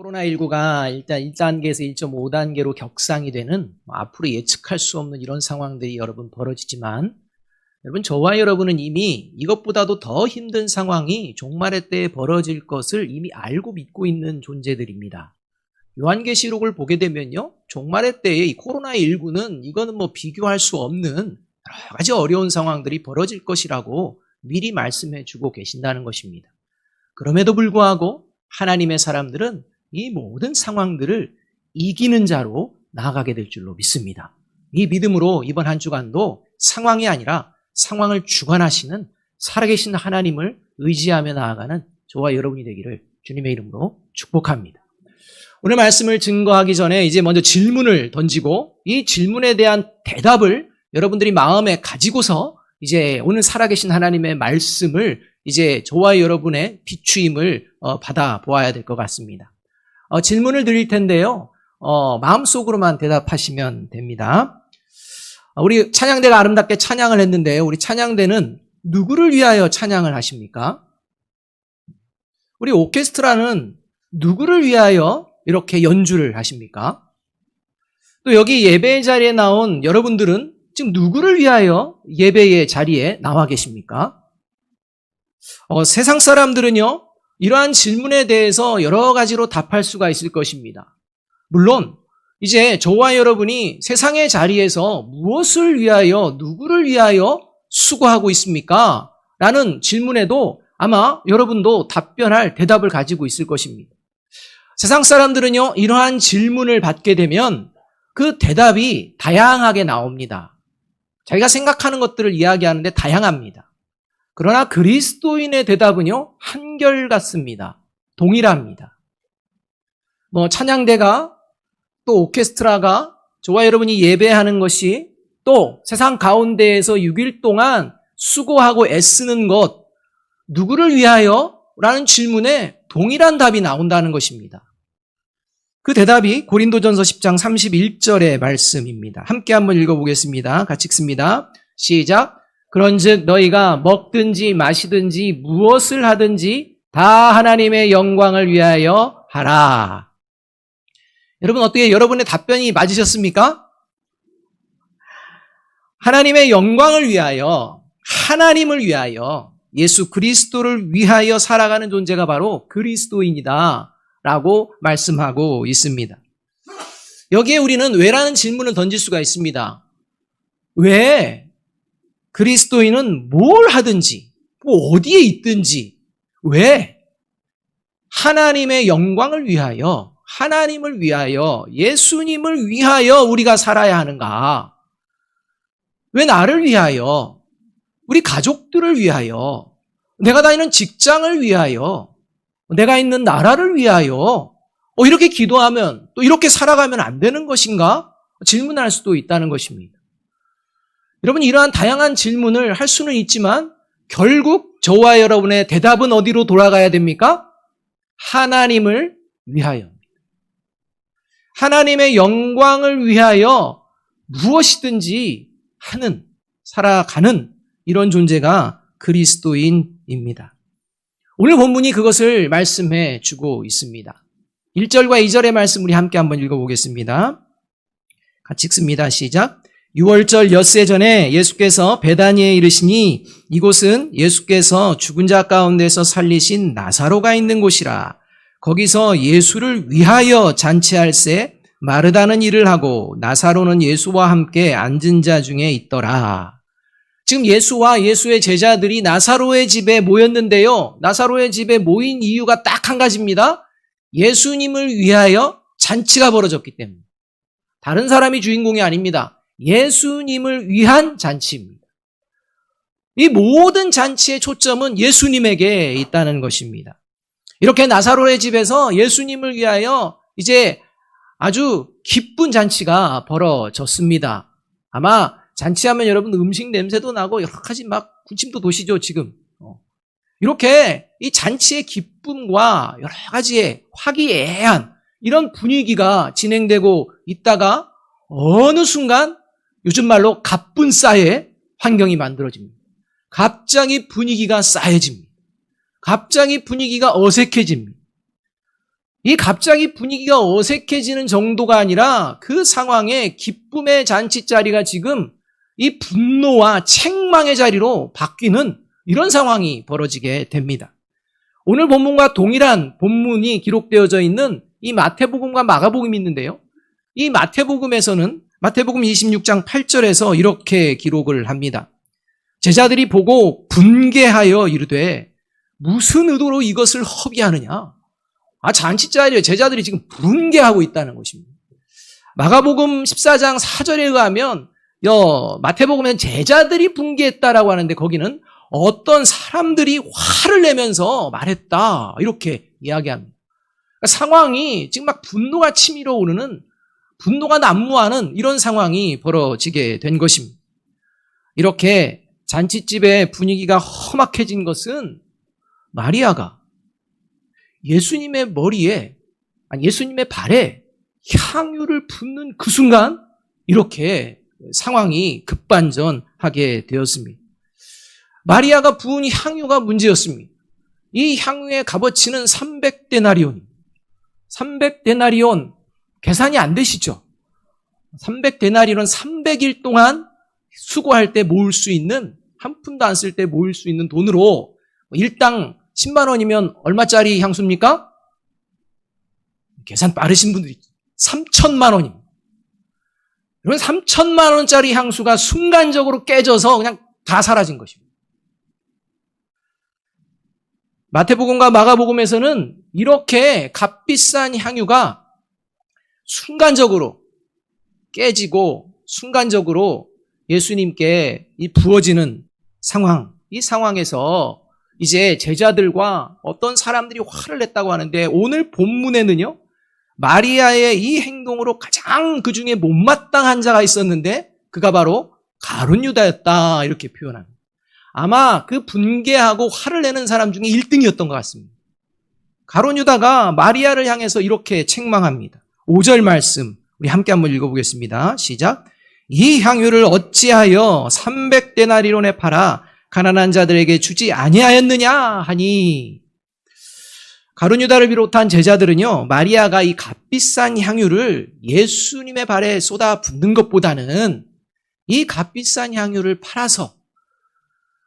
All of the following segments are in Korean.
코로나19가 일단 1단계에서 1.5단계로 격상이 되는 앞으로 예측할 수 없는 이런 상황들이 여러분 벌어지지만 여러분 저와 여러분은 이미 이것보다도 더 힘든 상황이 종말의 때에 벌어질 것을 이미 알고 믿고 있는 존재들입니다. 요한계시록을 보게 되면요, 종말의 때에 이 코로나19는 이거는 비교할 수 없는 여러 가지 어려운 상황들이 벌어질 것이라고 미리 말씀해 주고 계신다는 것입니다. 그럼에도 불구하고 하나님의 사람들은 이 모든 상황들을 이기는 자로 나아가게 될 줄로 믿습니다. 이 믿음으로 이번 한 주간도 상황이 아니라 상황을 주관하시는 살아계신 하나님을 의지하며 나아가는 저와 여러분이 되기를 주님의 이름으로 축복합니다. 오늘 말씀을 증거하기 전에 이제 먼저 질문을 던지고 이 질문에 대한 대답을 여러분들이 마음에 가지고서 이제 오늘 살아계신 하나님의 말씀을 이제 저와 여러분의 비추임을 받아 보아야 될 것 같습니다. 질문을 드릴 텐데요. 마음속으로만 대답하시면 됩니다. 우리 찬양대가 아름답게 찬양을 했는데요. 우리 찬양대는 누구를 위하여 찬양을 하십니까? 우리 오케스트라는 누구를 위하여 이렇게 연주를 하십니까? 또 여기 예배 자리에 나온 여러분들은 지금 누구를 위하여 예배의 자리에 나와 계십니까? 세상 사람들은요, 이러한 질문에 대해서 여러 가지로 답할 수가 있을 것입니다. 물론 이제 저와 여러분이 세상의 자리에서 무엇을 위하여, 누구를 위하여 수고하고 있습니까? 라는 질문에도 아마 여러분도 답변할 대답을 가지고 있을 것입니다. 세상 사람들은요, 이러한 질문을 받게 되면 그 대답이 다양하게 나옵니다. 자기가 생각하는 것들을 이야기하는데 다양합니다. 그러나 그리스도인의 대답은요, 한결같습니다. 동일합니다. 찬양대가 또 오케스트라가 저와 여러분이 예배하는 것이 또 세상 가운데에서 6일 동안 수고하고 애쓰는 것, 누구를 위하여? 라는 질문에 동일한 답이 나온다는 것입니다. 그 대답이 고린도전서 10장 31절의 말씀입니다. 함께 한번 읽어보겠습니다. 같이 읽습니다. 시작. 그런즉 너희가 먹든지 마시든지 무엇을 하든지 다 하나님의 영광을 위하여 하라. 여러분 어떻게 여러분의 답변이 맞으셨습니까? 하나님의 영광을 위하여, 하나님을 위하여, 예수 그리스도를 위하여 살아가는 존재가 바로 그리스도인이다 라고 말씀하고 있습니다. 여기에 우리는 왜라는 질문을 던질 수가 있습니다. 왜? 그리스도인은 뭘 하든지, 어디에 있든지, 왜? 하나님의 영광을 위하여, 하나님을 위하여, 예수님을 위하여 우리가 살아야 하는가? 왜 나를 위하여, 우리 가족들을 위하여, 내가 다니는 직장을 위하여, 내가 있는 나라를 위하여 이렇게 기도하면 또 이렇게 살아가면 안 되는 것인가? 질문할 수도 있다는 것입니다. 여러분 이러한 다양한 질문을 할 수는 있지만 결국 저와 여러분의 대답은 어디로 돌아가야 됩니까? 하나님을 위하여. 하나님의 영광을 위하여 무엇이든지 하는, 살아가는 이런 존재가 그리스도인입니다. 오늘 본문이 그것을 말씀해 주고 있습니다. 1절과 2절의 말씀 우리 함께 한번 읽어보겠습니다. 같이 읽습니다. 시작. 6월절 엿새 전에 예수께서 베다니에 이르시니 이곳은 예수께서 죽은 자 가운데서 살리신 나사로가 있는 곳이라. 거기서 예수를 위하여 잔치할새 마르다는 일을 하고 나사로는 예수와 함께 앉은 자 중에 있더라. 지금 예수와 예수의 제자들이 나사로의 집에 모였는데요. 나사로의 집에 모인 이유가 딱 한 가지입니다. 예수님을 위하여 잔치가 벌어졌기 때문에. 다른 사람이 주인공이 아닙니다. 예수님을 위한 잔치입니다. 이 모든 잔치의 초점은 예수님에게 있다는 것입니다. 이렇게 나사로의 집에서 예수님을 위하여 이제 아주 기쁜 잔치가 벌어졌습니다. 아마 잔치하면 여러분 음식 냄새도 나고 여러 가지 막 군침도 도시죠, 지금. 이렇게 이 잔치의 기쁨과 여러 가지의 화기애애한 이런 분위기가 진행되고 있다가 어느 순간 요즘 말로 갑분싸의 환경이 만들어집니다. 갑자기 분위기가 싸해집니다. 갑자기 분위기가 어색해집니다. 이 갑자기 분위기가 어색해지는 정도가 아니라 그 상황에 기쁨의 잔치 자리가 지금 이 분노와 책망의 자리로 바뀌는 이런 상황이 벌어지게 됩니다. 오늘 본문과 동일한 본문이 기록되어져 있는 이 마태복음과 마가복음이 있는데요. 이 마태복음에서는 마태복음 26장 8절에서 이렇게 기록을 합니다. 제자들이 보고 분개하여 이르되 무슨 의도로 이것을 허비하느냐? 잔치자리에 제자들이 지금 분개하고 있다는 것입니다. 마가복음 14장 4절에 의하면 마태복음에는 제자들이 분개했다라고 하는데 거기는 어떤 사람들이 화를 내면서 말했다 이렇게 이야기합니다. 그러니까 상황이 지금 막 분노가 치밀어 오르는 분노가 난무하는 이런 상황이 벌어지게 된 것입니다. 이렇게 잔치집의 분위기가 험악해진 것은 마리아가 예수님의 예수님의 발에 향유를 붓는 그 순간 이렇게 상황이 급반전하게 되었습니다. 마리아가 부은 향유가 문제였습니다. 이 향유의 값어치는 300데나리온입니다. 300데나리온 계산이 안 되시죠? 300데나리온 300일 동안 수고할 때 모을 수 있는 한 푼도 안 쓸 때 모을 수 있는 돈으로 일당 10만 원이면 얼마짜리 향수입니까? 계산 빠르신 분들이 3천만 원입니다. 여러분 3천만 원짜리 향수가 순간적으로 깨져서 그냥 다 사라진 것입니다. 마태복음과 마가복음에서는 이렇게 값비싼 향유가 순간적으로 깨지고 순간적으로 예수님께 부어지는 상황, 이 상황에서 이제 제자들과 어떤 사람들이 화를 냈다고 하는데 오늘 본문에는요, 마리아의 이 행동으로 가장 그 중에 못마땅한 자가 있었는데 그가 바로 가룟 유다였다 이렇게 표현합니다. 아마 그 분개하고 화를 내는 사람 중에 1등이었던 것 같습니다. 가룟 유다가 마리아를 향해서 이렇게 책망합니다. 5절 말씀 우리 함께 한번 읽어보겠습니다. 시작. 이 향유를 어찌하여 300데나리온에 팔아 가난한 자들에게 주지 아니하였느냐 하니, 가룟 유다를 비롯한 제자들은요, 마리아가 이 값비싼 향유를 예수님의 발에 쏟아 붓는 것보다는 이 값비싼 향유를 팔아서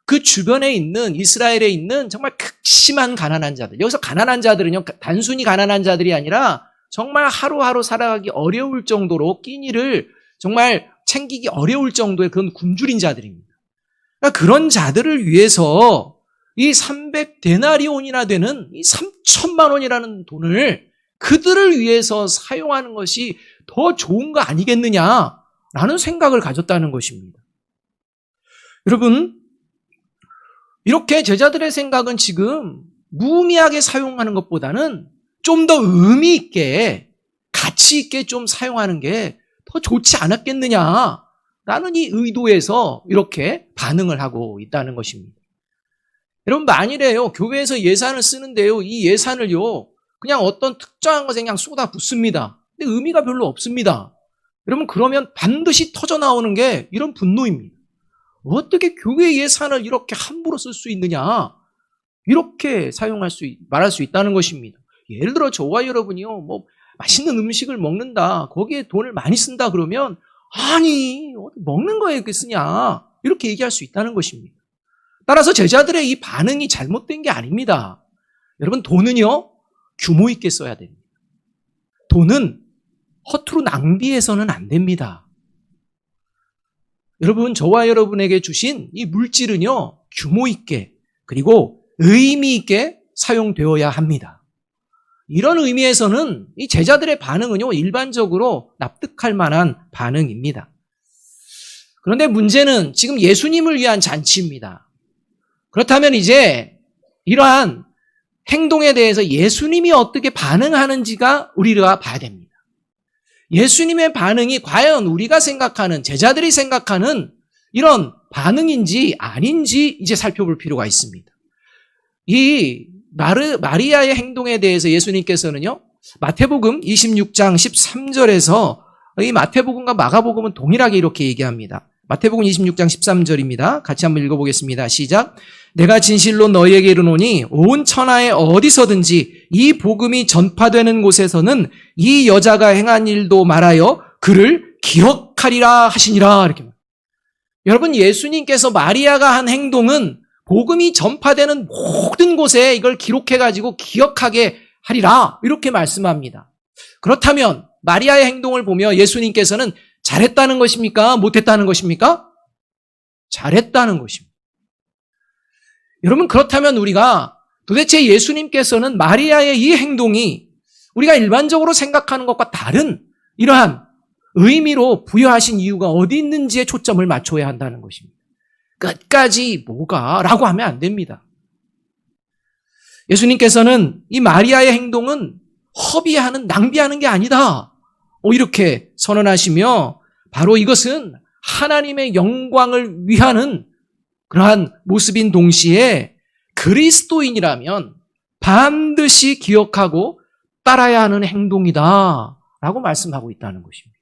그 주변에 있는 이스라엘에 있는 정말 극심한 가난한 자들, 여기서 가난한 자들은요 단순히 가난한 자들이 아니라 정말 하루하루 살아가기 어려울 정도로 끼니를 정말 챙기기 어려울 정도의 그런 굶주린 자들입니다. 그러니까 그런 자들을 위해서 이 300데나리온이나 되는 이 3천만 원이라는 돈을 그들을 위해서 사용하는 것이 더 좋은 거 아니겠느냐라는 생각을 가졌다는 것입니다. 여러분, 이렇게 제자들의 생각은 지금 무의미하게 사용하는 것보다는 좀 더 의미 있게, 가치 있게 좀 사용하는 게 더 좋지 않았겠느냐라는 이 의도에서 이렇게 반응을 하고 있다는 것입니다. 여러분, 만일에요, 교회에서 예산을 쓰는데요, 이 예산을요, 그냥 어떤 특정한 것에 그냥 쏟아 붓습니다. 근데 의미가 별로 없습니다. 여러분, 그러면 반드시 터져 나오는 게 이런 분노입니다. 어떻게 교회 예산을 이렇게 함부로 쓸 수 있느냐? 이렇게 말할 수 있다는 것입니다. 예를 들어 저와 여러분이요, 맛있는 음식을 먹는다, 거기에 돈을 많이 쓴다 그러면, 아니, 먹는 거에 이렇게 쓰냐? 이렇게 얘기할 수 있다는 것입니다. 따라서 제자들의 이 반응이 잘못된 게 아닙니다. 여러분, 돈은요, 규모 있게 써야 됩니다. 돈은 허투루 낭비해서는 안 됩니다. 여러분, 저와 여러분에게 주신 이 물질은요, 규모 있게 그리고 의미 있게 사용되어야 합니다. 이런 의미에서는 이 제자들의 반응은요, 일반적으로 납득할 만한 반응입니다. 그런데 문제는 지금 예수님을 위한 잔치입니다. 그렇다면 이제 이러한 행동에 대해서 예수님이 어떻게 반응하는지가 우리가 봐야 됩니다. 예수님의 반응이 과연 우리가 생각하는, 제자들이 생각하는 이런 반응인지 아닌지 이제 살펴볼 필요가 있습니다. 이 마리아의 행동에 대해서 예수님께서는요, 마태복음 26장 13절에서 이 마태복음과 마가복음은 동일하게 이렇게 얘기합니다. 마태복음 26장 13절입니다. 같이 한번 읽어보겠습니다. 시작. 내가 진실로 너희에게 이르노니 온 천하에 어디서든지 이 복음이 전파되는 곳에서는 이 여자가 행한 일도 말하여 그를 기억하리라 하시니라. 이렇게. 여러분, 예수님께서 마리아가 한 행동은 복음이 전파되는 모든 곳에 이걸 기록해가지고 기억하게 하리라. 이렇게 말씀합니다. 그렇다면 마리아의 행동을 보며 예수님께서는 잘했다는 것입니까? 못했다는 것입니까? 잘했다는 것입니다. 여러분, 그렇다면 우리가 도대체 예수님께서는 마리아의 이 행동이 우리가 일반적으로 생각하는 것과 다른 이러한 의미로 부여하신 이유가 어디 있는지에 초점을 맞춰야 한다는 것입니다. 끝까지 뭐가? 라고 하면 안 됩니다. 예수님께서는 이 마리아의 행동은 허비하는, 낭비하는 게 아니다. 이렇게 선언하시며 바로 이것은 하나님의 영광을 위하는 그러한 모습인 동시에 그리스도인이라면 반드시 기억하고 따라야 하는 행동이다 라고 말씀하고 있다는 것입니다.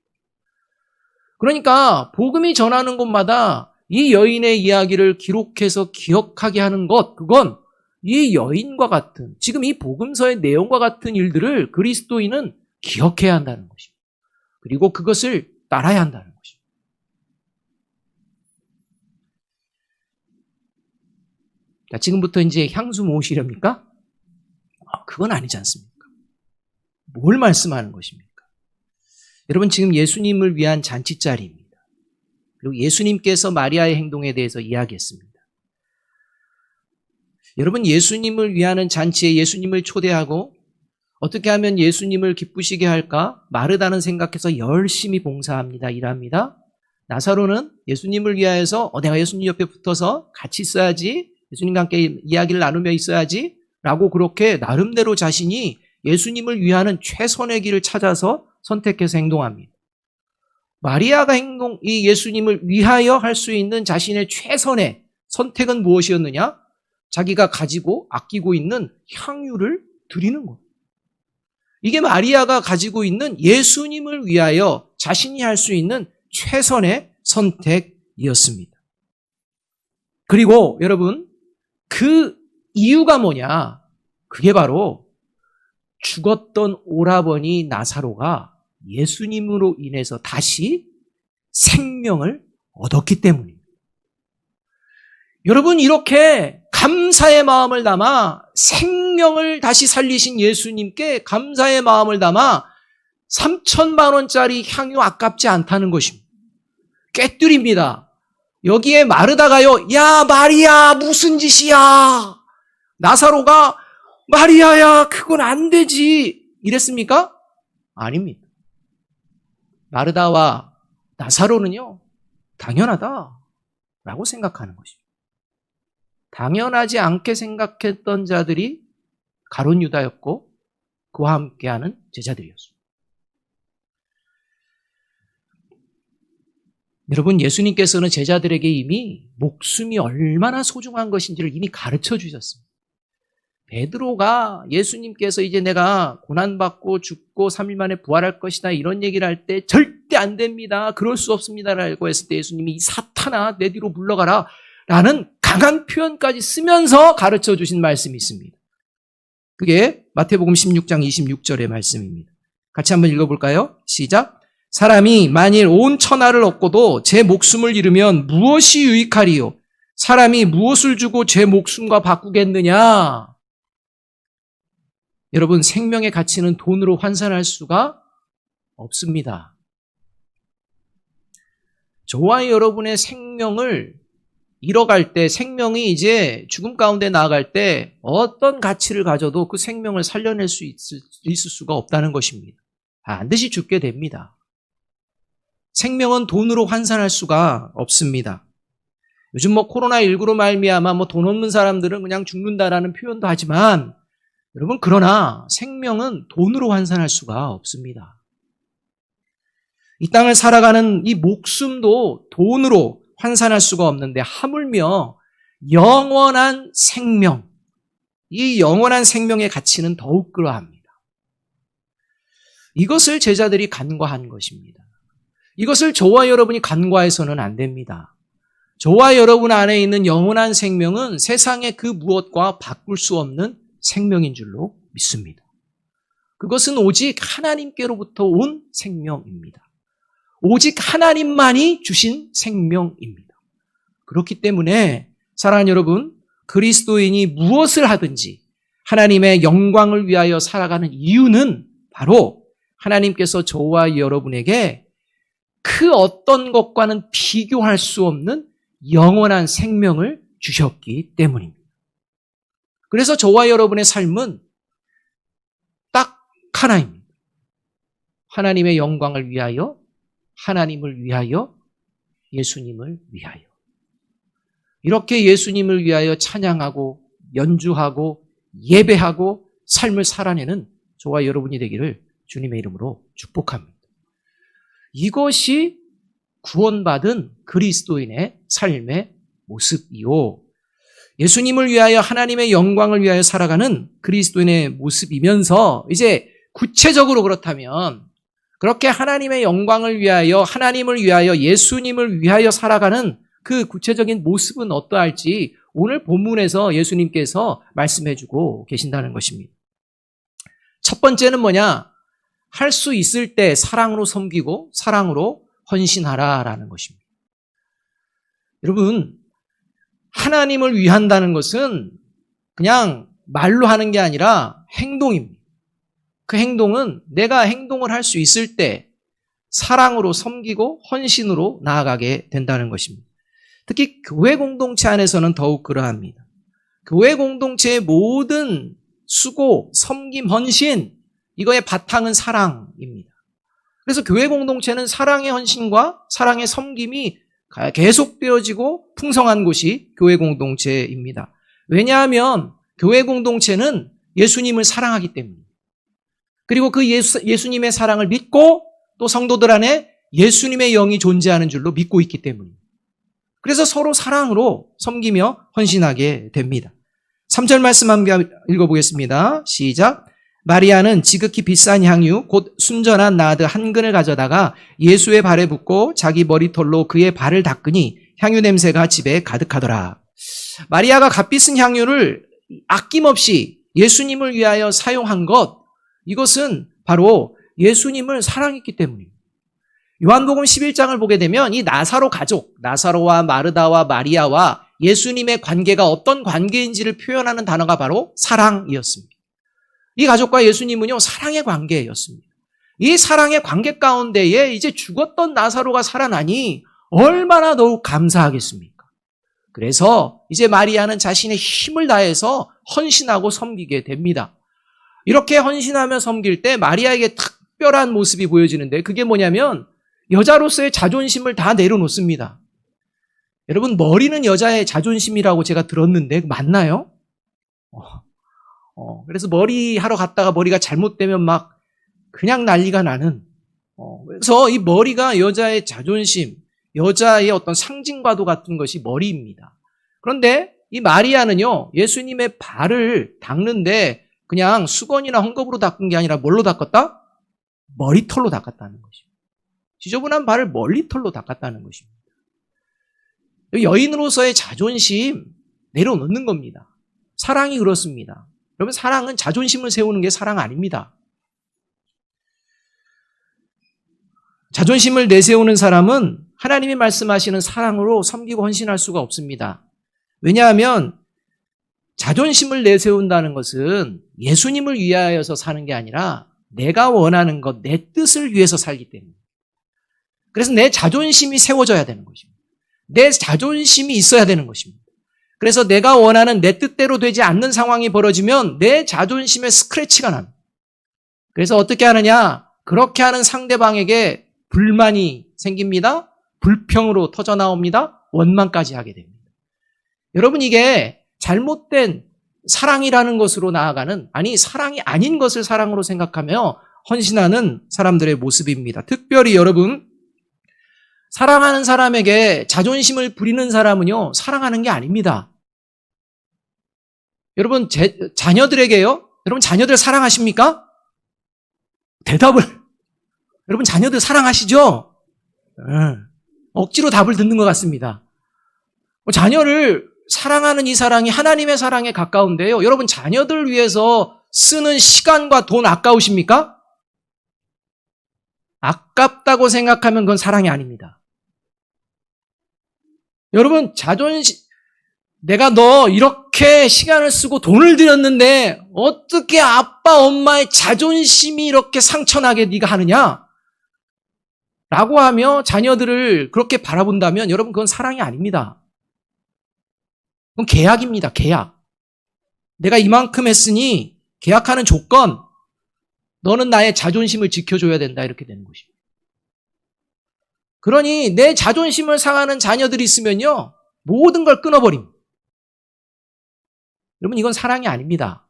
그러니까 복음이 전하는 곳마다 이 여인의 이야기를 기록해서 기억하게 하는 것, 그건 이 여인과 같은, 지금 이 복음서의 내용과 같은 일들을 그리스도인은 기억해야 한다는 것입니다. 그리고 그것을 따라야 한다는 것입니다. 자, 지금부터 이제 향수 모으시렵니까? 그건 아니지 않습니까? 뭘 말씀하는 것입니까? 여러분, 지금 예수님을 위한 잔치자리입니다. 그리고 예수님께서 마리아의 행동에 대해서 이야기했습니다. 여러분, 예수님을 위하는 잔치에 예수님을 초대하고 어떻게 하면 예수님을 기쁘시게 할까? 마르다는 생각해서 열심히 봉사합니다. 일합니다. 나사로는 예수님을 위하여서 내가 예수님 옆에 붙어서 같이 있어야지, 예수님과 함께 이야기를 나누며 있어야지 라고 그렇게 나름대로 자신이 예수님을 위하는 최선의 길을 찾아서 선택해서 행동합니다. 마리아가 이 예수님을 위하여 할 수 있는 자신의 최선의 선택은 무엇이었느냐? 자기가 가지고 아끼고 있는 향유를 드리는 것. 이게 마리아가 가지고 있는 예수님을 위하여 자신이 할 수 있는 최선의 선택이었습니다. 그리고 여러분, 그 이유가 뭐냐? 그게 바로 죽었던 오라버니 나사로가 예수님으로 인해서 다시 생명을 얻었기 때문입니다. 여러분, 이렇게 감사의 마음을 담아 생명을 다시 살리신 예수님께 감사의 마음을 담아 3,000만 원짜리 향유 아깝지 않다는 것입니다. 꿰뚫입니다. 여기에 마르다가요, 야 마리아 무슨 짓이야? 나사로가 마리아야 그건 안 되지 이랬습니까? 아닙니다. 마르다와 나사로는요, 당연하다라고 생각하는 것입니다. 당연하지 않게 생각했던 자들이 가룟 유다였고 그와 함께하는 제자들이었습니다. 여러분, 예수님께서는 제자들에게 이미 목숨이 얼마나 소중한 것인지를 이미 가르쳐 주셨습니다. 베드로가 예수님께서 이제 내가 고난받고 죽고 3일 만에 부활할 것이다 이런 얘기를 할 때 절대 안 됩니다. 그럴 수 없습니다라고 했을 때 예수님이 이 사탄아 내 뒤로 물러가라 라는 강한 표현까지 쓰면서 가르쳐 주신 말씀이 있습니다. 그게 마태복음 16장 26절의 말씀입니다. 같이 한번 읽어볼까요? 시작. 사람이 만일 온 천하를 얻고도 제 목숨을 잃으면 무엇이 유익하리요? 사람이 무엇을 주고 제 목숨과 바꾸겠느냐? 여러분, 생명의 가치는 돈으로 환산할 수가 없습니다. 저와 여러분의 생명을 잃어갈 때, 생명이 이제 죽음 가운데 나아갈 때 어떤 가치를 가져도 그 생명을 살려낼 수 있을 수가 없다는 것입니다. 반드시 죽게 됩니다. 생명은 돈으로 환산할 수가 없습니다. 요즘 코로나19로 말미암아 돈 없는 사람들은 그냥 죽는다라는 표현도 하지만 여러분, 그러나 생명은 돈으로 환산할 수가 없습니다. 이 땅을 살아가는 이 목숨도 돈으로 환산할 수가 없는데 하물며 영원한 생명, 이 영원한 생명의 가치는 더욱 그러합니다. 이것을 제자들이 간과한 것입니다. 이것을 저와 여러분이 간과해서는 안 됩니다. 저와 여러분 안에 있는 영원한 생명은 세상의 그 무엇과 바꿀 수 없는 생명인 줄로 믿습니다. 그것은 오직 하나님께로부터 온 생명입니다. 오직 하나님만이 주신 생명입니다. 그렇기 때문에 사랑하는 여러분, 그리스도인이 무엇을 하든지 하나님의 영광을 위하여 살아가는 이유는 바로 하나님께서 저와 여러분에게 그 어떤 것과는 비교할 수 없는 영원한 생명을 주셨기 때문입니다. 그래서 저와 여러분의 삶은 딱 하나입니다. 하나님의 영광을 위하여, 하나님을 위하여, 예수님을 위하여. 이렇게 예수님을 위하여 찬양하고 연주하고 예배하고 삶을 살아내는 저와 여러분이 되기를 주님의 이름으로 축복합니다. 이것이 구원받은 그리스도인의 삶의 모습이요. 예수님을 위하여 하나님의 영광을 위하여 살아가는 그리스도인의 모습이면서 이제 구체적으로 그렇다면 그렇게 하나님의 영광을 위하여 하나님을 위하여 예수님을 위하여 살아가는 그 구체적인 모습은 어떠할지 오늘 본문에서 예수님께서 말씀해주고 계신다는 것입니다. 첫 번째는 뭐냐? 할 수 있을 때 사랑으로 섬기고 사랑으로 헌신하라라는 것입니다. 여러분, 하나님을 위한다는 것은 그냥 말로 하는 게 아니라 행동입니다. 그 행동은 내가 행동을 할 수 있을 때 사랑으로 섬기고 헌신으로 나아가게 된다는 것입니다. 특히 교회 공동체 안에서는 더욱 그러합니다. 교회 공동체의 모든 수고, 섬김, 헌신, 이거의 바탕은 사랑입니다. 그래서 교회 공동체는 사랑의 헌신과 사랑의 섬김이 계속되어지고 풍성한 곳이 교회 공동체입니다. 왜냐하면 교회 공동체는 예수님을 사랑하기 때문입니다. 그리고 그 예수님의 사랑을 믿고 또 성도들 안에 예수님의 영이 존재하는 줄로 믿고 있기 때문입니다. 그래서 서로 사랑으로 섬기며 헌신하게 됩니다. 3절 말씀 한번 읽어보겠습니다. 시작. 마리아는 지극히 비싼 향유 곧 순전한 나드 한 근을 가져다가 예수의 발에 붓고 자기 머리털로 그의 발을 닦으니 향유 냄새가 집에 가득하더라. 마리아가 값비싼 향유를 아낌없이 예수님을 위하여 사용한 것, 이것은 바로 예수님을 사랑했기 때문입니다. 요한복음 11장을 보게 되면 이 나사로 가족, 나사로와 마르다와 마리아와 예수님의 관계가 어떤 관계인지를 표현하는 단어가 바로 사랑이었습니다. 이 가족과 예수님은요, 사랑의 관계였습니다. 이 사랑의 관계 가운데에 이제 죽었던 나사로가 살아나니 얼마나 더욱 감사하겠습니까? 그래서 이제 마리아는 자신의 힘을 다해서 헌신하고 섬기게 됩니다. 이렇게 헌신하며 섬길 때 마리아에게 특별한 모습이 보여지는데 그게 뭐냐면 여자로서의 자존심을 다 내려놓습니다. 여러분, 머리는 여자의 자존심이라고 제가 들었는데 맞나요? 그래서 머리 하러 갔다가 머리가 잘못되면 막 그냥 난리가 나는. 그래서 이 머리가 여자의 자존심, 여자의 어떤 상징과도 같은 것이 머리입니다. 그런데 이 마리아는요, 예수님의 발을 닦는데 그냥 수건이나 헝겊으로 닦은 게 아니라 뭘로 닦았다? 머리털로 닦았다는 것입니다. 지저분한 발을 머리털로 닦았다는 것입니다. 여인으로서의 자존심 내려놓는 겁니다. 사랑이 그렇습니다. 여러분, 사랑은 자존심을 세우는 게 사랑 아닙니다. 자존심을 내세우는 사람은 하나님이 말씀하시는 사랑으로 섬기고 헌신할 수가 없습니다. 왜냐하면 자존심을 내세운다는 것은 예수님을 위하여서 사는 게 아니라 내가 원하는 것, 내 뜻을 위해서 살기 때문에. 그래서 내 자존심이 세워져야 되는 것입니다. 내 자존심이 있어야 되는 것입니다. 그래서 내가 원하는 내 뜻대로 되지 않는 상황이 벌어지면 내 자존심에 스크래치가 납니다. 그래서 어떻게 하느냐? 그렇게 하는 상대방에게 불만이 생깁니다. 불평으로 터져나옵니다. 원망까지 하게 됩니다. 여러분, 이게 잘못된 사랑이라는 것으로 나아가는, 아니 사랑이 아닌 것을 사랑으로 생각하며 헌신하는 사람들의 모습입니다. 특별히 여러분, 사랑하는 사람에게 자존심을 부리는 사람은요, 사랑하는 게 아닙니다. 여러분, 자녀들에게요? 여러분, 자녀들 사랑하십니까? 대답을. 여러분, 자녀들 사랑하시죠? 억지로 답을 듣는 것 같습니다. 자녀를 사랑하는 이 사랑이 하나님의 사랑에 가까운데요. 여러분, 자녀들을 위해서 쓰는 시간과 돈 아까우십니까? 아깝다고 생각하면 그건 사랑이 아닙니다. 여러분, 내가 너 이렇게 시간을 쓰고 돈을 들였는데 어떻게 아빠, 엄마의 자존심이 이렇게 상처나게 네가 하느냐? 라고 하며 자녀들을 그렇게 바라본다면 여러분, 그건 사랑이 아닙니다. 그건 계약입니다. 계약. 내가 이만큼 했으니 계약하는 조건, 너는 나의 자존심을 지켜줘야 된다, 이렇게 되는 것입니다. 그러니 내 자존심을 상하는 자녀들이 있으면요, 모든 걸 끊어버립니다. 여러분, 이건 사랑이 아닙니다.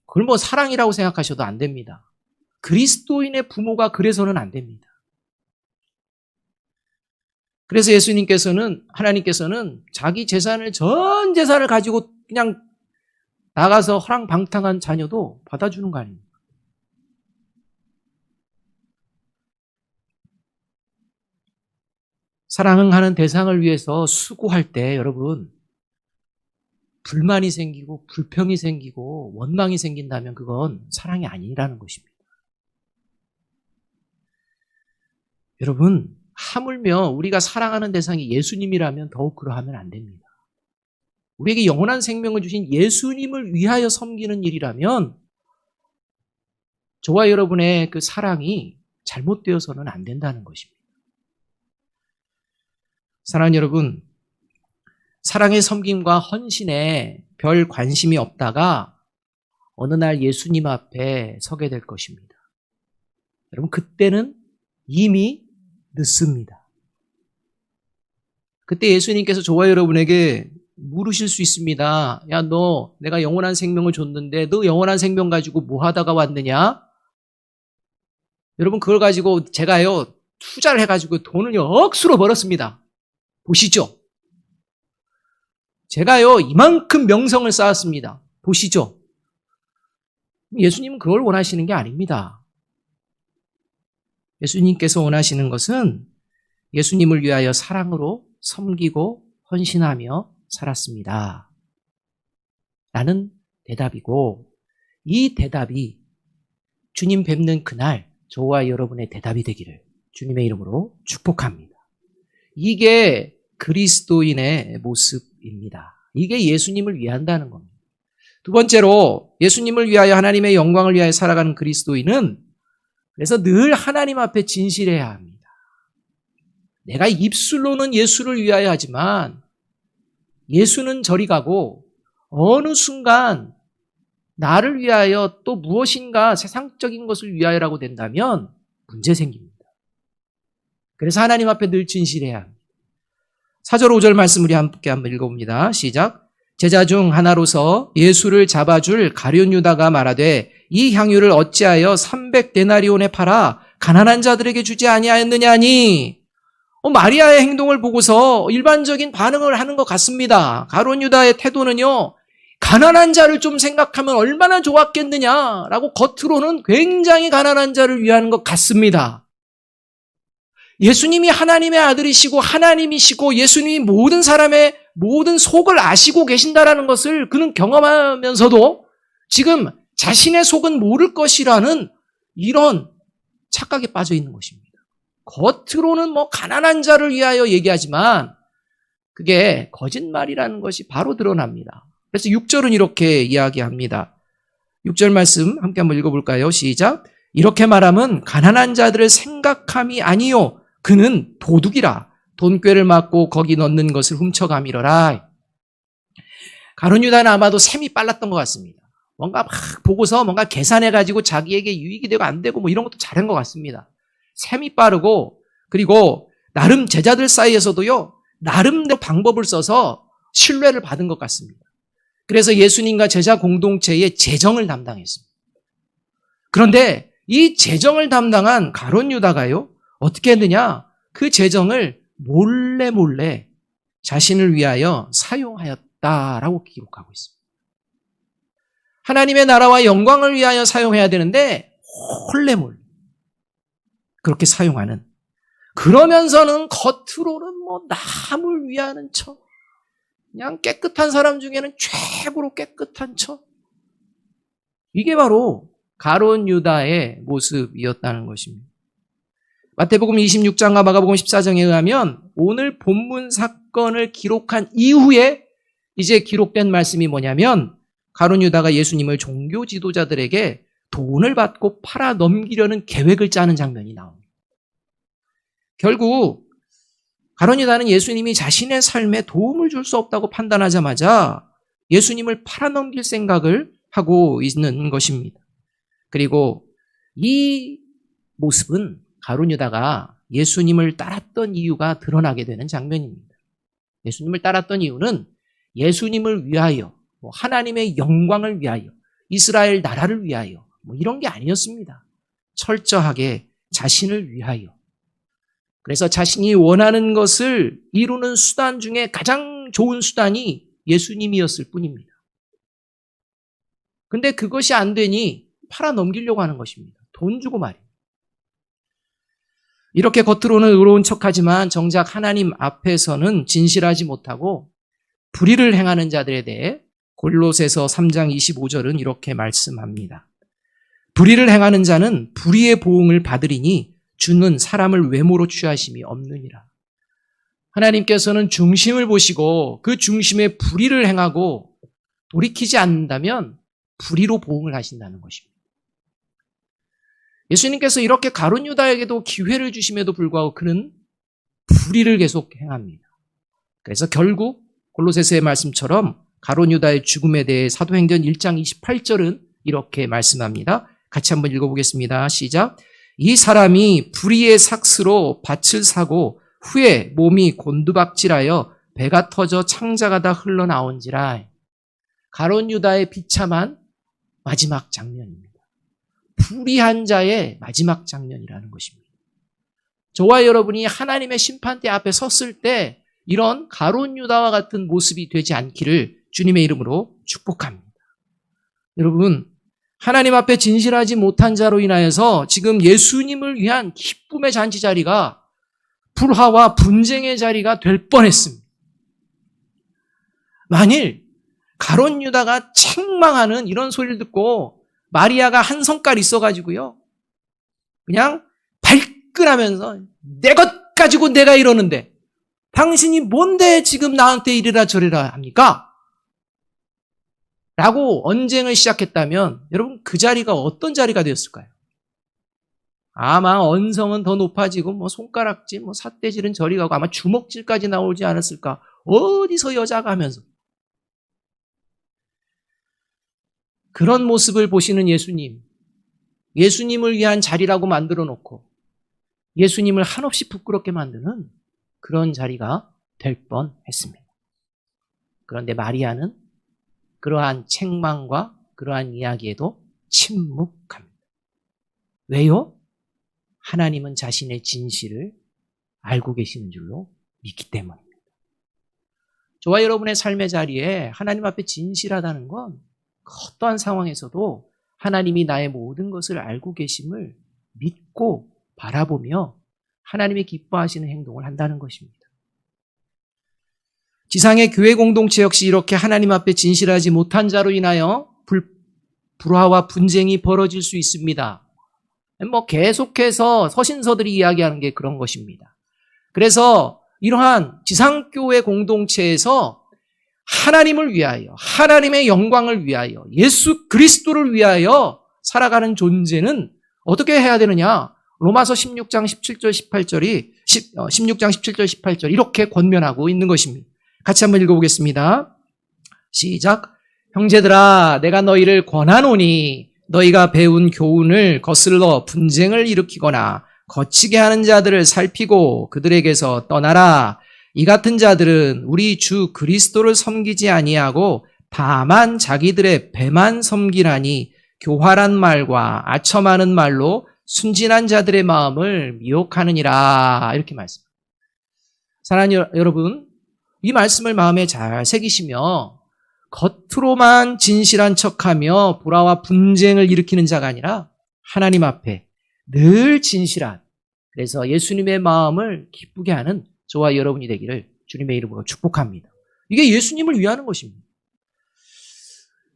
그걸 뭐 사랑이라고 생각하셔도 안 됩니다. 그리스도인의 부모가 그래서는 안 됩니다. 그래서 하나님께서는 자기 재산을, 전 재산을 가지고 그냥 나가서 허랑방탕한 자녀도 받아주는 거 아닙니까? 사랑하는 대상을 위해서 수고할 때 여러분, 불만이 생기고 불평이 생기고 원망이 생긴다면 그건 사랑이 아니라는 것입니다. 여러분, 하물며 우리가 사랑하는 대상이 예수님이라면 더욱 그러하면 안 됩니다. 우리에게 영원한 생명을 주신 예수님을 위하여 섬기는 일이라면 저와 여러분의 그 사랑이 잘못되어서는 안 된다는 것입니다. 사랑하는 여러분, 사랑의 섬김과 헌신에 별 관심이 없다가 어느 날 예수님 앞에 서게 될 것입니다. 여러분, 그때는 이미 늦습니다. 그때 예수님께서 저와 여러분에게 물으실 수 있습니다. 야, 내가 영원한 생명을 줬는데 너 영원한 생명 가지고 뭐 하다가 왔느냐? 여러분, 그걸 가지고 제가요, 투자를 해가지고 돈을 억수로 벌었습니다. 보시죠. 제가요, 이만큼 명성을 쌓았습니다. 보시죠. 예수님은 그걸 원하시는 게 아닙니다. 예수님께서 원하시는 것은 예수님을 위하여 사랑으로 섬기고 헌신하며 살았습니다. 라는 대답이고, 이 대답이 주님 뵙는 그날 저와 여러분의 대답이 되기를 주님의 이름으로 축복합니다. 이게 그리스도인의 모습입니다. 이게 예수님을 위한다는 겁니다. 두 번째로, 예수님을 위하여 하나님의 영광을 위하여 살아가는 그리스도인은 그래서 늘 하나님 앞에 진실해야 합니다. 내가 입술로는 예수를 위하여 하지만 예수는 저리 가고 어느 순간 나를 위하여 또 무엇인가 세상적인 것을 위하여라고 된다면 문제 생깁니다. 그래서 하나님 앞에 늘 진실해야 합니다. 4절 5절 말씀 우리 함께 한번 읽어봅니다. 시작. 제자 중 하나로서 예수를 잡아줄 가룟 유다가 말하되 이 향유를 어찌하여 300데나리온에 팔아 가난한 자들에게 주지 아니하였느냐니. 마리아의 행동을 보고서 일반적인 반응을 하는 것 같습니다. 가룟 유다의 태도는요, 가난한 자를 좀 생각하면 얼마나 좋았겠느냐라고 겉으로는 굉장히 가난한 자를 위하는 것 같습니다. 예수님이 하나님의 아들이시고 하나님이시고 예수님이 모든 사람의 모든 속을 아시고 계신다라는 것을 그는 경험하면서도 지금 자신의 속은 모를 것이라는 이런 착각에 빠져 있는 것입니다. 겉으로는 가난한 자를 위하여 얘기하지만 그게 거짓말이라는 것이 바로 드러납니다. 그래서 6절은 이렇게 이야기합니다. 6절 말씀 함께 한번 읽어볼까요? 시작. 이렇게 말하면 가난한 자들을 생각함이 아니요 그는 도둑이라 돈꾀를 맞고 거기 넣는 것을 훔쳐가미러라. 가룟 유다는 아마도 셈이 빨랐던 것 같습니다. 뭔가 막 보고서 뭔가 계산해가지고 자기에게 유익이 되고 안 되고 이런 것도 잘한 것 같습니다. 셈이 빠르고, 그리고 나름 제자들 사이에서도요, 나름대로 방법을 써서 신뢰를 받은 것 같습니다. 그래서 예수님과 제자 공동체의 재정을 담당했습니다. 그런데 이 재정을 담당한 가룟 유다가요, 어떻게 했느냐? 그 재정을 몰래 자신을 위하여 사용하였다라고 기록하고 있습니다. 하나님의 나라와 영광을 위하여 사용해야 되는데 몰래 그렇게 사용하는, 그러면서는 겉으로는 뭐 남을 위하는 척, 그냥 깨끗한 사람 중에는 최고로 깨끗한 척. 이게 바로 가룟 유다의 모습이었다는 것입니다. 마태복음 26장과 마가복음 14장에 의하면 오늘 본문 사건을 기록한 이후에 이제 기록된 말씀이 뭐냐면 가룟 유다가 예수님을 종교 지도자들에게 돈을 받고 팔아 넘기려는 계획을 짜는 장면이 나옵니다. 결국 가룟 유다는 예수님이 자신의 삶에 도움을 줄 수 없다고 판단하자마자 예수님을 팔아 넘길 생각을 하고 있는 것입니다. 그리고 이 모습은 가룟 유다가 예수님을 따랐던 이유가 드러나게 되는 장면입니다. 예수님을 따랐던 이유는 예수님을 위하여, 하나님의 영광을 위하여, 이스라엘 나라를 위하여 이런 게 아니었습니다. 철저하게 자신을 위하여. 그래서 자신이 원하는 것을 이루는 수단 중에 가장 좋은 수단이 예수님이었을 뿐입니다. 근데 그것이 안 되니 팔아 넘기려고 하는 것입니다. 돈 주고 말이에요. 이렇게 겉으로는 의로운 척하지만 정작 하나님 앞에서는 진실하지 못하고 불의를 행하는 자들에 대해 골로새서 3장 25절은 이렇게 말씀합니다. 불의를 행하는 자는 불의의 보응을 받으리니 주는 사람을 외모로 취하심이 없느니라. 하나님께서는 중심을 보시고 그 중심에 불의를 행하고 돌이키지 않는다면 불의로 보응을 하신다는 것입니다. 예수님께서 이렇게 가룟 유다에게도 기회를 주심에도 불구하고 그는 불의를 계속 행합니다. 그래서 결국 골로새서의 말씀처럼 가룟 유다의 죽음에 대해 사도행전 1장 28절은 이렇게 말씀합니다. 같이 한번 읽어보겠습니다. 시작. 이 사람이 불의의 삭스로 밭을 사고 후에 몸이 곤두박질하여 배가 터져 창자가 다 흘러나온지라. 가룟 유다의 비참한 마지막 장면입니다. 불의한 자의 마지막 장면이라는 것입니다. 저와 여러분이 하나님의 심판대 앞에 섰을 때 이런 가룟 유다와 같은 모습이 되지 않기를 주님의 이름으로 축복합니다. 여러분, 하나님 앞에 진실하지 못한 자로 인하여서 지금 예수님을 위한 기쁨의 잔치 자리가 불화와 분쟁의 자리가 될 뻔했습니다. 만일 가룟 유다가 책망하는 이런 소리를 듣고 마리아가 한 성깔 있어가지고요, 그냥 발끈하면서 내 것 가지고 내가 이러는데 당신이 뭔데 지금 나한테 이래라 저래라 합니까? 라고 언쟁을 시작했다면 여러분 그 자리가 어떤 자리가 되었을까요? 아마 언성은 더 높아지고 손가락질, 삿대질은 저리 가고 아마 주먹질까지 나오지 않았을까? 어디서 여자가 하면서. 그런 모습을 보시는 예수님, 예수님을 위한 자리라고 만들어 놓고 예수님을 한없이 부끄럽게 만드는 그런 자리가 될 뻔했습니다. 그런데 마리아는 그러한 책망과 그러한 이야기에도 침묵합니다. 왜요? 하나님은 자신의 진실을 알고 계시는 줄로 믿기 때문입니다. 저와 여러분의 삶의 자리에 하나님 앞에 진실하다는 건 어떠한 상황에서도 하나님이 나의 모든 것을 알고 계심을 믿고 바라보며 하나님이 기뻐하시는 행동을 한다는 것입니다. 지상의 교회 공동체 역시 이렇게 하나님 앞에 진실하지 못한 자로 인하여 불화와 분쟁이 벌어질 수 있습니다. 계속해서 서신서들이 이야기하는 게 그런 것입니다. 그래서 이러한 지상교회 공동체에서 하나님을 위하여, 하나님의 영광을 위하여, 예수 그리스도를 위하여 살아가는 존재는 어떻게 해야 되느냐? 로마서 16장 17절 18절이 16장 17절 18절 이렇게 권면하고 있는 것입니다. 같이 한번 읽어보겠습니다. 시작. 형제들아, 내가 너희를 권하노니 너희가 배운 교훈을 거슬러 분쟁을 일으키거나 거치게 하는 자들을 살피고 그들에게서 떠나라. 이 같은 자들은 우리 주 그리스도를 섬기지 아니하고 다만 자기들의 배만 섬기라니 교활한 말과 아첨하는 말로 순진한 자들의 마음을 미혹하느니라. 이렇게 말씀합니다. 사랑하는 여러분, 이 말씀을 마음에 잘 새기시며 겉으로만 진실한 척하며 불화와 분쟁을 일으키는 자가 아니라 하나님 앞에 늘 진실한, 그래서 예수님의 마음을 기쁘게 하는 저와 여러분이 되기를 주님의 이름으로 축복합니다. 이게 예수님을 위하는 것입니다.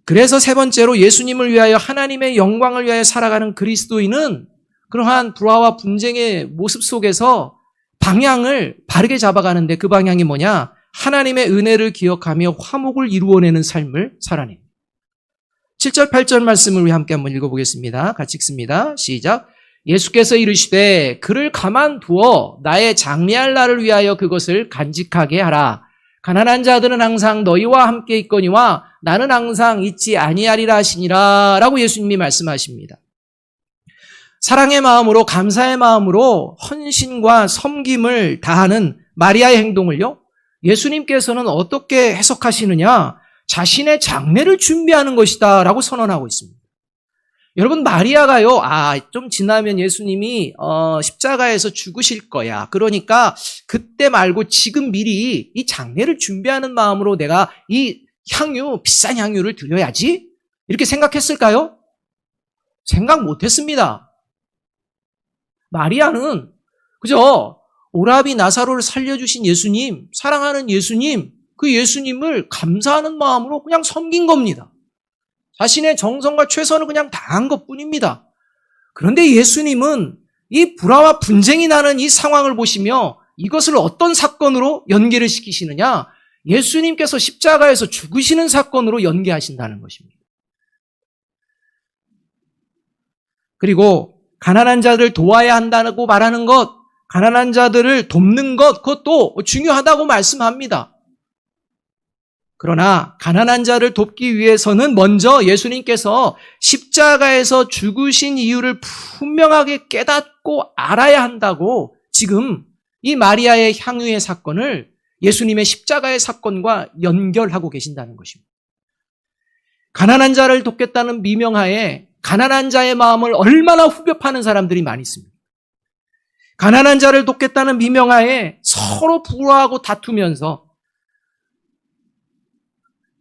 그래서 세 번째로 예수님을 위하여 하나님의 영광을 위하여 살아가는 그리스도인은 그러한 불화와 분쟁의 모습 속에서 방향을 바르게 잡아가는데 그 방향이 뭐냐? 하나님의 은혜를 기억하며 화목을 이루어내는 삶을 살아냅니다. 7절 8절 말씀을 우리 함께 한번 읽어보겠습니다. 같이 읽습니다. 시작. 예수께서 이르시되 그를 가만두어 나의 장래할 날을 위하여 그것을 간직하게 하라. 가난한 자들은 항상 너희와 함께 있거니와 나는 항상 있지 아니하리라 하시니라 라고 예수님이 말씀하십니다. 사랑의 마음으로 감사의 마음으로 헌신과 섬김을 다하는 마리아의 행동을요, 예수님께서는 어떻게 해석하시느냐? 자신의 장례를 준비하는 것이다 라고 선언하고 있습니다. 여러분, 마리아가요, 좀 지나면 예수님이 십자가에서 죽으실 거야. 그러니까 그때 말고 지금 미리 이 장례를 준비하는 마음으로 내가 이 향유, 비싼 향유를 드려야지? 이렇게 생각했을까요? 생각 못했습니다. 마리아는 그저 오라비 나사로를 살려주신 예수님, 사랑하는 예수님, 그 예수님을 감사하는 마음으로 그냥 섬긴 겁니다. 자신의 정성과 최선을 그냥 다한 것뿐입니다. 그런데 예수님은 이 불화와 분쟁이 나는 이 상황을 보시며 이것을 어떤 사건으로 연계를 시키시느냐? 예수님께서 십자가에서 죽으시는 사건으로 연계하신다는 것입니다. 그리고 가난한 자들을 도와야 한다고 말하는 것, 가난한 자들을 돕는 것, 그것도 중요하다고 말씀합니다. 그러나 가난한 자를 돕기 위해서는 먼저 예수님께서 십자가에서 죽으신 이유를 분명하게 깨닫고 알아야 한다고 지금 이 마리아의 향유의 사건을 예수님의 십자가의 사건과 연결하고 계신다는 것입니다. 가난한 자를 돕겠다는 미명하에 가난한 자의 마음을 얼마나 후벼 파는 사람들이 많이 있습니다. 가난한 자를 돕겠다는 미명하에 서로 불화하고 다투면서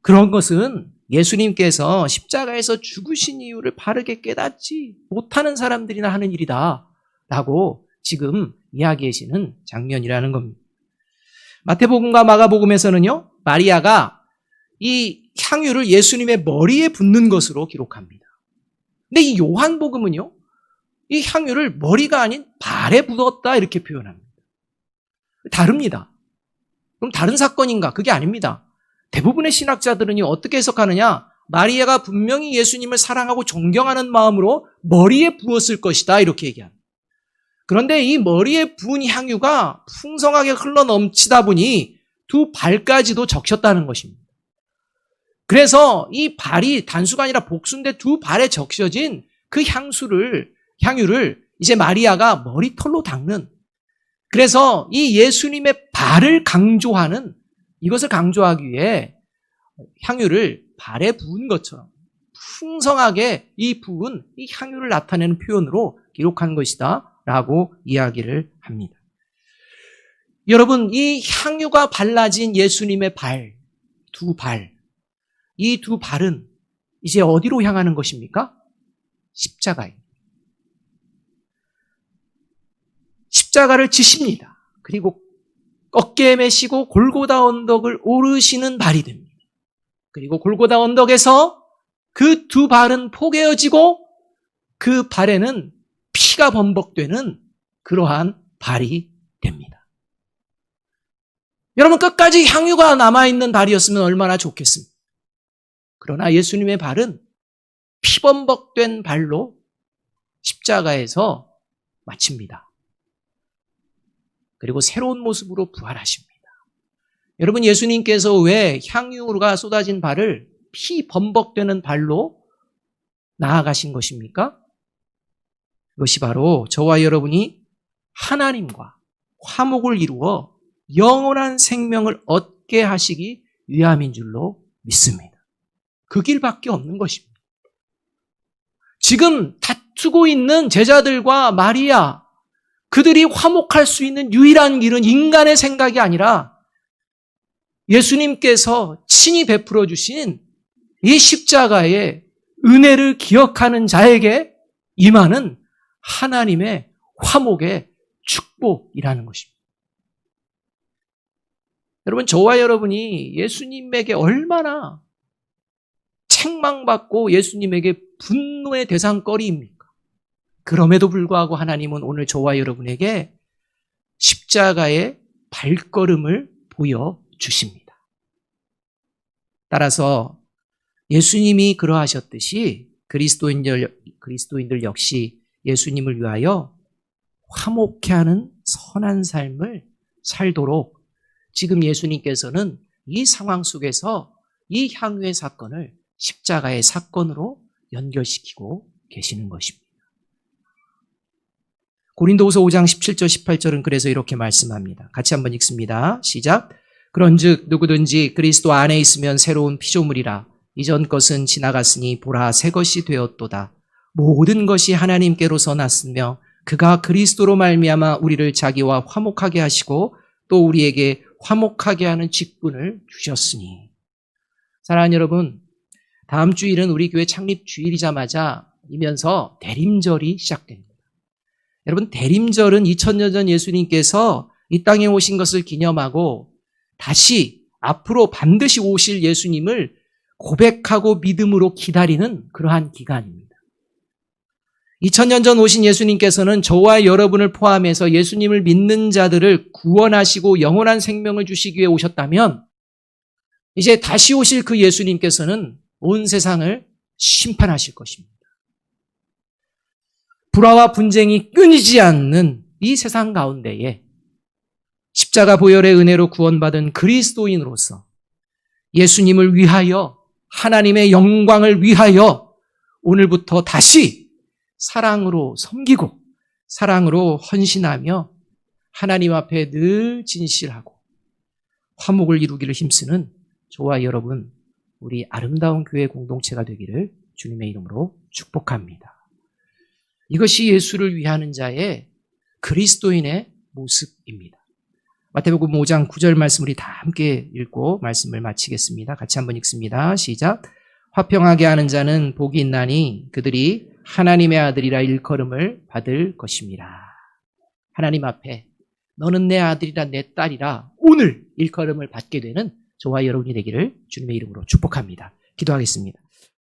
그런 것은 예수님께서 십자가에서 죽으신 이유를 바르게 깨닫지 못하는 사람들이나 하는 일이다 라고 지금 이야기하시는 장면이라는 겁니다. 마태복음과 마가복음에서는요, 마리아가 이 향유를 예수님의 머리에 붓는 것으로 기록합니다. 근데 이 요한복음은요, 이 향유를 머리가 아닌 발에 붓었다 이렇게 표현합니다. 다릅니다. 그럼 다른 사건인가? 그게 아닙니다. 대부분의 신학자들은요, 어떻게 해석하느냐? 마리아가 분명히 예수님을 사랑하고 존경하는 마음으로 머리에 부었을 것이다 이렇게 얘기합니다. 그런데 이 머리에 부은 향유가 풍성하게 흘러넘치다 보니 두 발까지도 적셨다는 것입니다. 그래서 이 발이 단수가 아니라 복수인데 두 발에 적셔진 그 향유를 이제 마리아가 머리털로 닦는, 그래서 이 예수님의 발을 강조하는, 이것을 강조하기 위해 향유를 발에 부은 것처럼 풍성하게 이 부은 이 향유를 나타내는 표현으로 기록한 것이다 라고 이야기를 합니다. 여러분, 이 향유가 발라진 예수님의 발, 이 두 발은 이제 어디로 향하는 것입니까? 십자가입니다. 십자가를 지십니다. 그리고 어깨에 메시고 골고다 언덕을 오르시는 발이 됩니다. 그리고 골고다 언덕에서 그 두 발은 포개어지고 그 발에는 피가 범벅되는 그러한 발이 됩니다. 여러분, 끝까지 향유가 남아있는 발이었으면 얼마나 좋겠습니까? 그러나 예수님의 발은 피범벅된 발로 십자가에서 마칩니다. 그리고 새로운 모습으로 부활하십니다. 여러분, 예수님께서 왜 향유가 쏟아진 발을 피범벅되는 발로 나아가신 것입니까? 그것이 바로 저와 여러분이 하나님과 화목을 이루어 영원한 생명을 얻게 하시기 위함인 줄로 믿습니다. 그 길밖에 없는 것입니다. 지금 다투고 있는 제자들과 마리아, 그들이 화목할 수 있는 유일한 길은 인간의 생각이 아니라 예수님께서 친히 베풀어 주신 이 십자가의 은혜를 기억하는 자에게 임하는 하나님의 화목의 축복이라는 것입니다. 여러분, 저와 여러분이 예수님에게 얼마나 책망받고 예수님에게 분노의 대상거리입니까? 그럼에도 불구하고 하나님은 오늘 저와 여러분에게 십자가의 발걸음을 보여주십니다. 따라서 예수님이 그러하셨듯이 그리스도인들 역시 예수님을 위하여 화목케 하는 선한 삶을 살도록 지금 예수님께서는 이 상황 속에서 이 향유의 사건을 십자가의 사건으로 연결시키고 계시는 것입니다. 고린도후서 5장 17절 18절은 그래서 이렇게 말씀합니다. 같이 한번 읽습니다. 시작. 그런즉 누구든지 그리스도 안에 있으면 새로운 피조물이라. 이전 것은 지나갔으니 보라 새 것이 되었도다. 모든 것이 하나님께로서 났으며 그가 그리스도로 말미암아 우리를 자기와 화목하게 하시고 또 우리에게 화목하게 하는 직분을 주셨으니. 사랑하는 여러분, 다음 주일은 우리 교회 창립 주일이자마자이면서 대림절이 시작됩니다. 여러분, 대림절은 2000년 전 예수님께서 이 땅에 오신 것을 기념하고 다시 앞으로 반드시 오실 예수님을 고백하고 믿음으로 기다리는 그러한 기간입니다. 2000년 전 오신 예수님께서는 저와 여러분을 포함해서 예수님을 믿는 자들을 구원하시고 영원한 생명을 주시기 위해 오셨다면 이제 다시 오실 그 예수님께서는 온 세상을 심판하실 것입니다. 불화와 분쟁이 끊이지 않는 이 세상 가운데에 십자가 보혈의 은혜로 구원받은 그리스도인으로서 예수님을 위하여 하나님의 영광을 위하여 오늘부터 다시 사랑으로 섬기고 사랑으로 헌신하며 하나님 앞에 늘 진실하고 화목을 이루기를 힘쓰는 저와 여러분, 우리 아름다운 교회 공동체가 되기를 주님의 이름으로 축복합니다. 이것이 예수를 위하는 자의 그리스도인의 모습입니다. 마태복음 5장 9절 말씀 우리 다 함께 읽고 말씀을 마치겠습니다. 같이 한번 읽습니다. 시작. 화평하게 하는 자는 복이 있나니 그들이 하나님의 아들이라 일컬음을 받을 것입니다. 하나님 앞에 너는 내 아들이라 내 딸이라 오늘 일컬음을 받게 되는 저와 여러분이 되기를 주님의 이름으로 축복합니다. 기도하겠습니다.